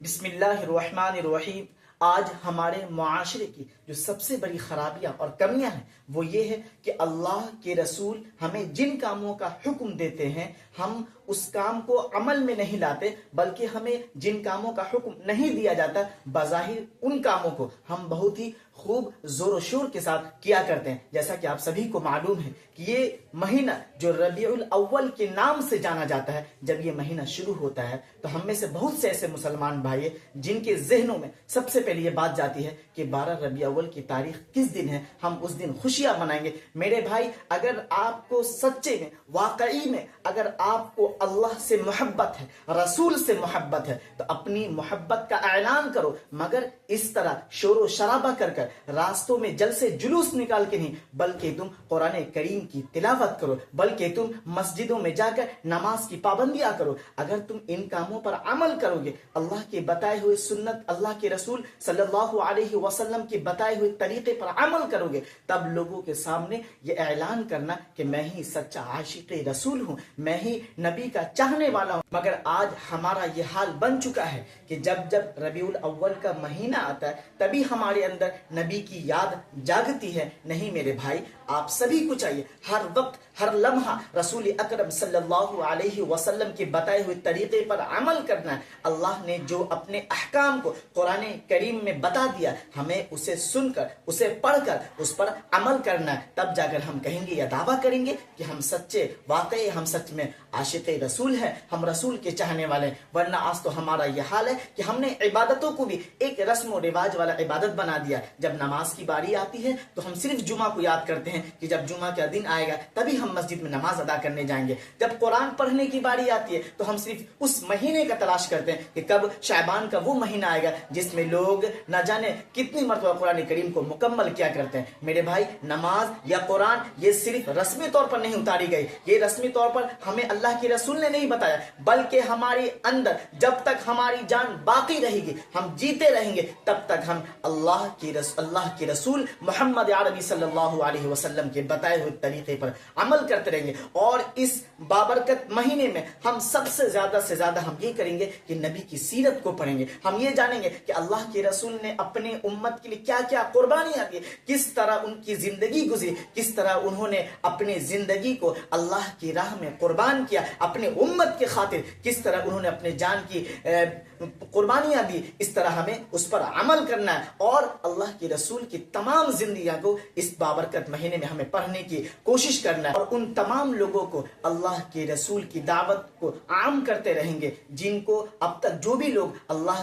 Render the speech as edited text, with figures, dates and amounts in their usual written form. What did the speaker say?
بسم اللہ الرحمن الرحیم۔ آج ہمارے معاشرے کی جو سب سے بڑی خرابیاں اور کمیاں ہیں وہ یہ ہے کہ اللہ کے رسول ہمیں جن کاموں کا حکم دیتے ہیں ہم اس کام کو عمل میں نہیں لاتے، بلکہ ہمیں جن کاموں کا حکم نہیں دیا جاتا بظاہر ان کاموں کو ہم بہت ہی خوب زور و شور کے ساتھ کیا کرتے ہیں۔ جیسا کہ آپ سبھی کو معلوم ہے کہ یہ مہینہ جو ربیع الاول کے نام سے جانا جاتا ہے، جب یہ مہینہ شروع ہوتا ہے تو ہم میں سے بہت سے ایسے مسلمان بھائی جن کے ذہنوں میں سب سے پہلے یہ بات جاتی ہے کہ 12 ربیع اول کی تاریخ کس دن ہے، ہم اس دن خوشیاں منائیں گے۔ میرے بھائی، اگر آپ کو سچے میں واقعی میں اگر آپ کو اللہ سے محبت ہے، رسول سے محبت ہے، تو اپنی محبت کا اعلان کرو، مگر اس طرح شور و شرابہ کر راستوں میں جلسے جلوس نکال کے نہیں، بلکہ تم قرآن کریم کی تلاوت کرو، بلکہ تم مسجدوں میں جا کر نماز کی پابندیاں کرو۔ اگر تم ان کاموں پر عمل کرو گے، اللہ کے بتائے ہوئے سنت، اللہ کے رسول صلی اللہ علیہ وسلم کے بتائے ہوئے طریقے پر عمل کرو گے، تب لوگوں کے سامنے یہ اعلان کرنا کہ میں ہی سچا عاشق رسول ہوں، میں ہی نبی کا چاہنے والا ہوں۔ مگر آج ہمارا یہ حال بن چکا ہے کہ جب ربیع الاول کا مہینہ آتا ہے تبھی ہمارے اندر نبی کی یاد جاگتی ہے۔ نہیں میرے بھائی، آپ سبھی کو چاہیے ہر وقت ہر لمحہ رسول اکرم صلی اللہ علیہ وسلم کے بتائے ہوئے طریقے پر عمل کرنا ہے۔ اللہ نے جو اپنے احکام کو قرآن کریم میں بتا دیا، ہمیں اسے سن کر، اسے پڑھ کر اس پر عمل کرنا ہے۔ تب جا کر ہم کہیں گے یا دعویٰ کریں گے کہ ہم سچے، واقعی ہم سچ میں عاشق رسول ہیں، ہم رسول کے چاہنے والے ہیں۔ ورنہ آج تو ہمارا یہ حال ہے کہ ہم نے عبادتوں کو بھی ایک رسم و رواج والا عبادت بنا دیا۔ جب نماز کی باری آتی ہے تو ہم صرف جمعہ کو یاد کرتے ہیں کہ جب جمعہ کا دن آئے گا تبھی ہم مسجد میں نماز ادا کرنے جائیں گے۔ جب قرآن پڑھنے کی باری آتی ہے تو ہم صرف اس مہینے کا تلاش کرتے ہیں کہ کب شعبان کا وہ مہینہ آئے گا جس میں لوگ نہ جانے کتنی مرتبہ قرآن کریم کو مکمل کیا کرتے ہیں۔ میرے بھائی، نماز یا قرآن یہ صرف رسمی طور پر نہیں اتاری گئی، یہ رسمی طور پر ہمیں اللہ کے رسول نے نہیں بتایا، بلکہ ہمارے اندر جب تک ہماری جان باقی رہے گی، ہم جیتے رہیں گے، تب تک ہم اللہ کے رسول محمد عربی صلی اللہ علیہ وسلم کے بتائے ہوئے طریقے پر عمل کرتے رہیں گے۔ اور اس بابرکت مہینے میں ہم سب سے زیادہ ہم یہ کریں گے کہ نبی کی سیرت کو پڑھیں گے، ہم یہ جانیں گے کہ اللہ کے رسول نے اپنے امت کے لیے کیا کیا قربانیاں دی، کس طرح ان کی زندگی گزری، کس طرح انہوں نے اپنی زندگی کو اللہ کی راہ میں قربان کیا، اپنے امت کے خاطر کس طرح انہوں نے اپنے جان کی قربانیاں دی۔ اس طرح ہمیں اس پر عمل کرنا ہے اور اللہ کے رسول کی تمام زندگیوں کو اس بابرکت مہینے میں ہمیں پڑھنے کی کوشش کرنا ہے، اور ان تمام لوگوں کو اللہ کے رسول کی دعوت کو عام کرتے رہیں گے جن کو اب تک جو بھی لوگ اللہ